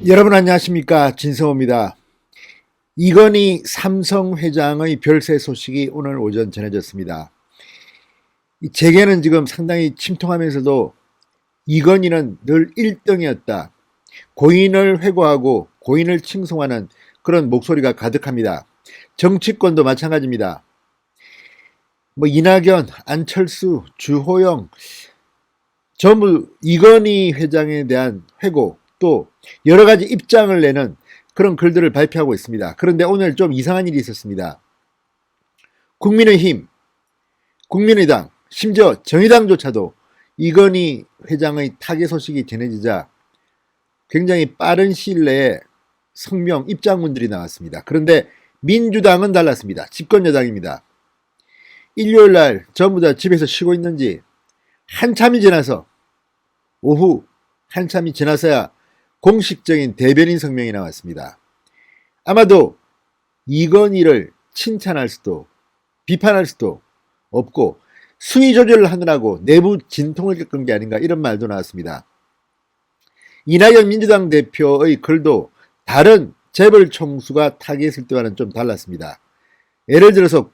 여러분 안녕하십니까, 진성호입니다. 이건희 삼성 회장의 별세 소식이 오늘 오전 전해졌습니다. 재계는 지금 상당히 침통하면서도 이건희는 늘 1등이었다. 고인을 회고하고 고인을 칭송하는 그런 목소리가 가득합니다. 정치권도 마찬가지입니다. 이낙연, 안철수, 주호영 전부 이건희 회장에 대한 회고, 또 여러 가지 입장을 내는 그런 글들을 발표하고 있습니다. 그런데 오늘 좀 이상한 일이 있었습니다. 국민의힘, 국민의당, 심지어 정의당조차도 이건희 회장의 타계 소식이 전해지자 굉장히 빠른 시일 내에 성명, 입장문들이 나왔습니다. 그런데 민주당은 달랐습니다. 집권여당입니다. 일요일 날 전부 다 집에서 쉬고 있는지 한참이 지나서, 오후 한참이 지나서야 공식적인 대변인 성명이 나왔습니다. 아마도 이건희를 칭찬할 수도 비판할 수도 없고 순위 조절을 하느라고 내부 진통을 겪은 게 아닌가, 이런 말도 나왔습니다. 이낙연 민주당 대표의 글도 다른 재벌 총수가 타겟했을 때와는 좀 달랐습니다. 예를 들어서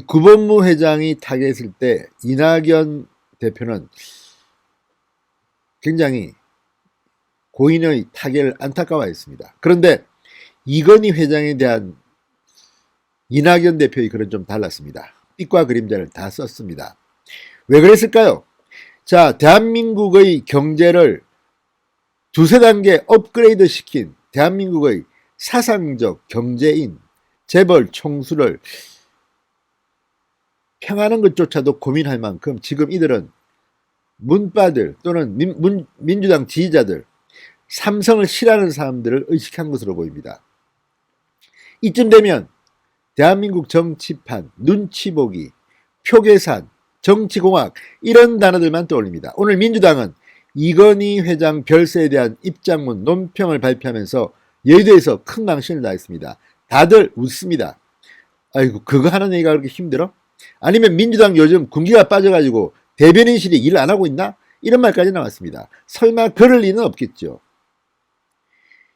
구본무 회장이 타겟했을 때 이낙연 대표는 굉장히 고인의 타계를 안타까워했습니다. 그런데 이건희 회장에 대한 이낙연 대표의 글은 좀 달랐습니다. 빛과 그림자를 다 썼습니다. 왜 그랬을까요? 자, 대한민국의 경제를 두세 단계 업그레이드 시킨 대한민국의 사상적 경제인 재벌 총수를 평하는 것조차도 고민할 만큼 지금 이들은 문바들 또는 민주당 지지자들, 삼성을 싫어하는 사람들을 의식한 것으로 보입니다. 이쯤 되면 대한민국 정치판, 눈치보기, 표계산, 정치공학, 이런 단어들만 떠올립니다. 오늘 민주당은 이건희 회장 별세에 대한 입장문, 논평을 발표하면서 여의도에서 큰 망신을 당했습니다. 다들 웃습니다. 아이고, 그거 하는 얘기가 그렇게 힘들어? 아니면 민주당 요즘 군기가 빠져가지고 대변인실이 일 안 하고 있나? 이런 말까지 나왔습니다. 설마 그럴 리는 없겠죠.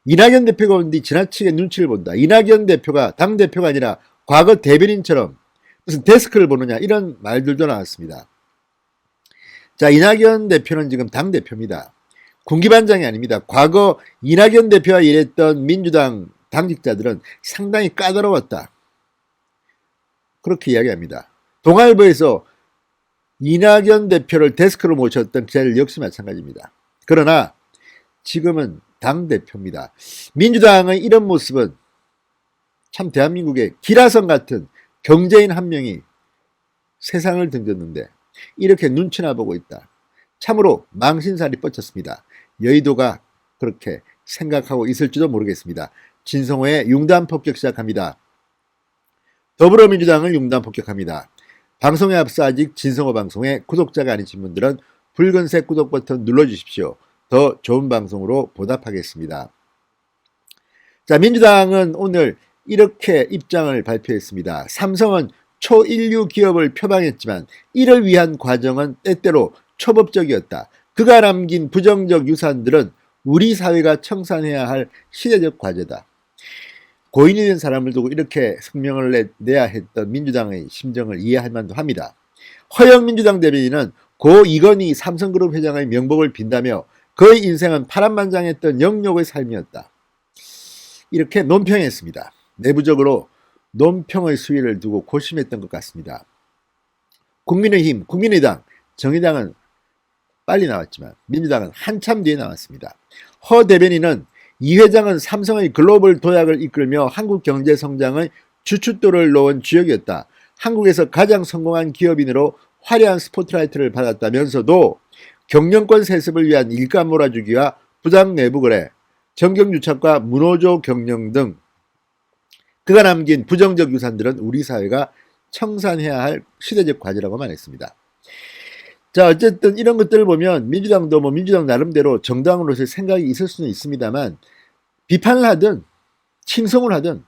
이낙연 대표가 온뒤 지나치게 눈치를 본다. 이낙연 대표가 당대표가 아니라 과거 대변인처럼 무슨 데스크를 보느냐, 이런 말들도 나왔습니다. 자, 이낙연 대표는 지금 당대표입니다. 군기반장이 아닙니다. 과거 이낙연 대표와 일했던 민주당 당직자들은 상당히 까다로웠다, 그렇게 이야기합니다. 동아일보에서 이낙연 대표를 데스크로 모셨던 기자들 역시 마찬가지입니다. 그러나 지금은 당대표입니다. 민주당의 이런 모습은 참 대한민국의 기라성 같은 경제인 한 명이 세상을 등졌는데 이렇게 눈치나 보고 있다. 참으로 망신살이 뻗쳤습니다. 여의도가 그렇게 생각하고 있을지도 모르겠습니다. 진성호의 융단 폭격 시작합니다. 더불어민주당을 융단 폭격합니다. 방송에 앞서 아직 진성호 방송에 구독자가 아니신 분들은 붉은색 구독 버튼 눌러주십시오. 더 좋은 방송으로 보답하겠습니다. 자, 민주당은 오늘 이렇게 입장을 발표했습니다. 삼성은 초인류 기업을 표방했지만 이를 위한 과정은 때때로 초법적이었다. 그가 남긴 부정적 유산들은 우리 사회가 청산해야 할 시대적 과제다. 고인이 된 사람을 두고 이렇게 성명을 내야 했던 민주당의 심정을 이해할 만도 합니다. 허영 민주당 대변인은 고 이건희 삼성그룹 회장의 명복을 빈다며 그의 인생은 파란만장했던 영욕의 삶이었다, 이렇게 논평했습니다. 내부적으로 논평의 수위를 두고 고심했던 것 같습니다. 국민의힘, 국민의당, 정의당은 빨리 나왔지만 민주당은 한참 뒤에 나왔습니다. 허 대변인은 이 회장은 삼성의 글로벌 도약을 이끌며 한국 경제 성장의 주춧돌을 놓은 주역이었다. 한국에서 가장 성공한 기업인으로 화려한 스포트라이트를 받았다면서도 경영권 세습을 위한 일감 몰아주기와 부당 내부 거래, 정경유착과 문호조 경영 등 그가 남긴 부정적 유산들은 우리 사회가 청산해야 할 시대적 과제라고 말했습니다. 자, 어쨌든 이런 것들을 보면 민주당도 민주당 나름대로 정당으로서의 생각이 있을 수는 있습니다만, 비판을 하든 칭송을 하든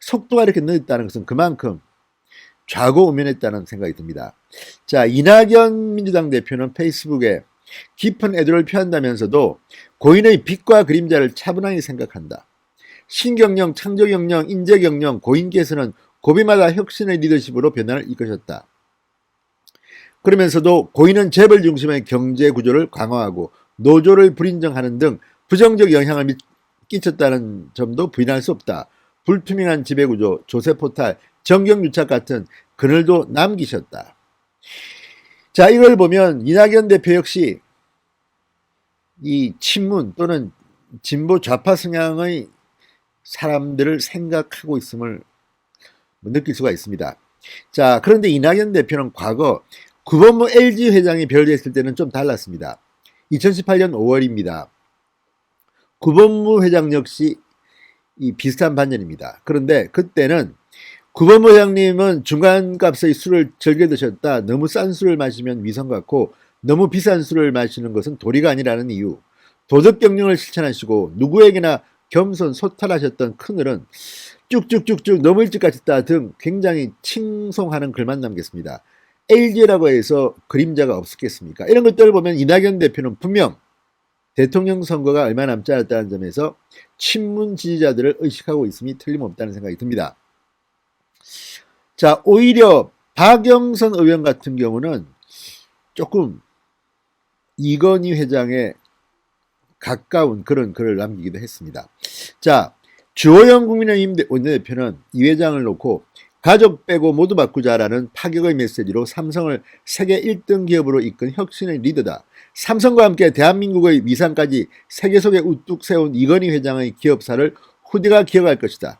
속도가 이렇게 늦었다는 것은 그만큼 좌고우면했다는 생각이 듭니다. 자, 이낙연 민주당 대표는 페이스북에 깊은 애도를 표한다면서도 고인의 빛과 그림자를 차분하게 생각한다. 신경영, 창조경영, 인재경영, 고인께서는 고비마다 혁신의 리더십으로 변화를 이끄셨다. 그러면서도 고인은 재벌 중심의 경제 구조를 강화하고 노조를 불인정하는 등 부정적 영향을 끼쳤다는 점도 부인할 수 없다. 불투명한 지배구조, 조세포탈, 정경유착 같은 그늘도 남기셨다. 자, 이걸 보면 이낙연 대표 역시 이 친문 또는 진보 좌파 성향의 사람들을 생각하고 있음을 느낄 수가 있습니다. 자, 그런데 이낙연 대표는 과거 구본무 LG 회장이 별제했을 때는 좀 달랐습니다. 2018년 5월입니다. 구본무 회장 역시 이 비슷한 반전입니다. 그런데 그때는 구본무 회장님은 중간값의 술을 즐겨 드셨다. 너무 싼 술을 마시면 위선 같고 너무 비싼 술을 마시는 것은 도리가 아니라는 이유. 도덕 경영을 실천하시고 누구에게나 겸손 소탈하셨던 큰어른 쭉쭉쭉쭉 너무 일찍 가셨다 등 굉장히 칭송하는 글만 남겼습니다. LG라고 해서 그림자가 없었겠습니까? 이런 것들을 보면 이낙연 대표는 분명 대통령 선거가 얼마 남지 않았다는 점에서 친문 지지자들을 의식하고 있음이 틀림없다는 생각이 듭니다. 자, 오히려 박영선 의원 같은 경우는 조금 이건희 회장에 가까운 그런 글을 남기기도 했습니다. 자, 주호영 국민의힘 원내대표는 이 회장을 놓고 가족 빼고 모두 바꾸자라는 파격의 메시지로 삼성을 세계 1등 기업으로 이끈 혁신의 리더다. 삼성과 함께 대한민국의 위상까지 세계 속에 우뚝 세운 이건희 회장의 기업사를 후대가 기억할 것이다.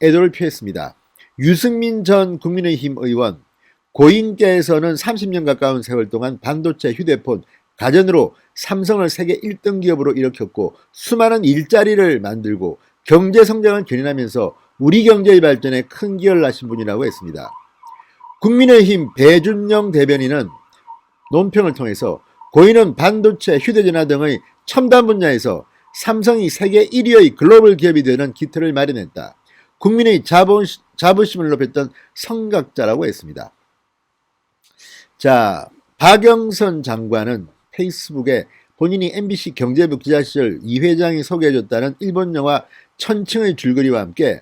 애도를 표했습니다. 유승민 전 국민의힘 의원, 고인께서는 30년 가까운 세월 동안 반도체, 휴대폰, 가전으로 삼성을 세계 1등 기업으로 일으켰고 수많은 일자리를 만들고 경제 성장을 견인하면서 우리 경제의 발전에 큰 기여를 하신 분이라고 했습니다. 국민의힘 배준영 대변인은 논평을 통해서 고인은 반도체, 휴대전화 등의 첨단 분야에서 삼성이 세계 1위의 글로벌 기업이 되는 기틀을 마련했다. 국민의 자부심을 높였던 성각자라고 했습니다. 자, 박영선 장관은 페이스북에 본인이 MBC 경제부 기자 시절 이 회장이 소개해줬다는 일본 영화 천층의 줄거리와 함께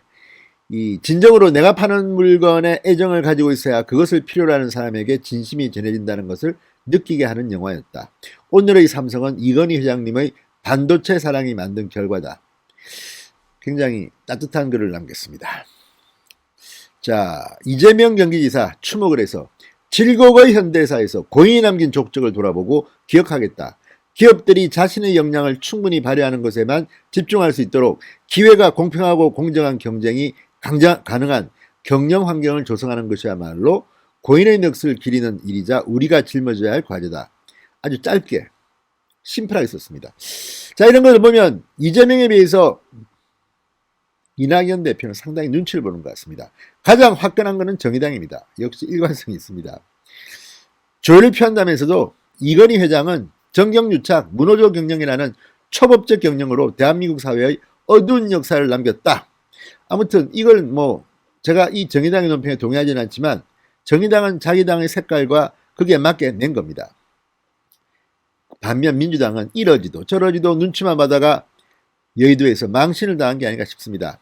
이 진정으로 내가 파는 물건에 애정을 가지고 있어야 그것을 필요로 하는 사람에게 진심이 전해진다는 것을 느끼게 하는 영화였다. 오늘의 삼성은 이건희 회장님의 반도체 사랑이 만든 결과다. 굉장히 따뜻한 글을 남겼습니다. 자, 이재명 경기지사 추모를 해서 질곡의 현대사에서 고인이 남긴 족적을 돌아보고 기억하겠다. 기업들이 자신의 역량을 충분히 발휘하는 것에만 집중할 수 있도록 기회가 공평하고 공정한 경쟁이 가능한 경영 환경을 조성하는 것이야말로 고인의 넋을 기리는 일이자 우리가 짊어져야 할 과제다. 아주 짧게 심플하게 썼습니다. 자, 이런 것을 보면 이재명에 비해서 이낙연 대표는 상당히 눈치를 보는 것 같습니다. 가장 화끈한 것은 정의당입니다. 역시 일관성이 있습니다. 조율을 표한다면서도 이건희 회장은 정경유착, 문호조 경영이라는 초법적 경영으로 대한민국 사회의 어두운 역사를 남겼다. 아무튼 이걸 제가 이 정의당의 논평에 동의하지는 않지만 정의당은 자기 당의 색깔과 그게 맞게 낸 겁니다. 반면 민주당은 이러지도 저러지도 눈치만 봐다가 여의도에서 망신을 당한 게 아닌가 싶습니다.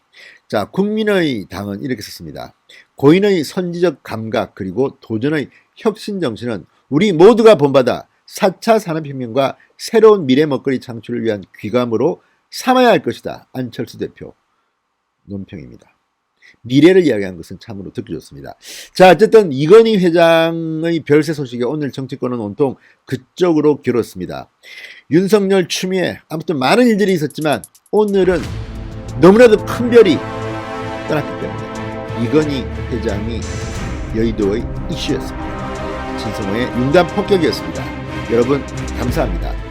자, 국민의 당은 이렇게 썼습니다. 고인의 선지적 감각 그리고 도전의 혁신 정신은 우리 모두가 본받아 4차 산업혁명과 새로운 미래 먹거리 창출을 위한 귀감으로 삼아야 할 것이다. 안철수 대표 논평입니다. 미래를 이야기한 것은 참으로 듣기 좋습니다. 자, 어쨌든 이건희 회장의 별세 소식에 오늘 정치권은 온통 그쪽으로 기울었습니다. 윤석열 추미애 아무튼 많은 일들이 있었지만 오늘은 너무나도 큰 별이 떠났기 때문에 이건희 회장이 여의도의 이슈였습니다. 진성호의 융단 폭격이었습니다. 여러분 감사합니다.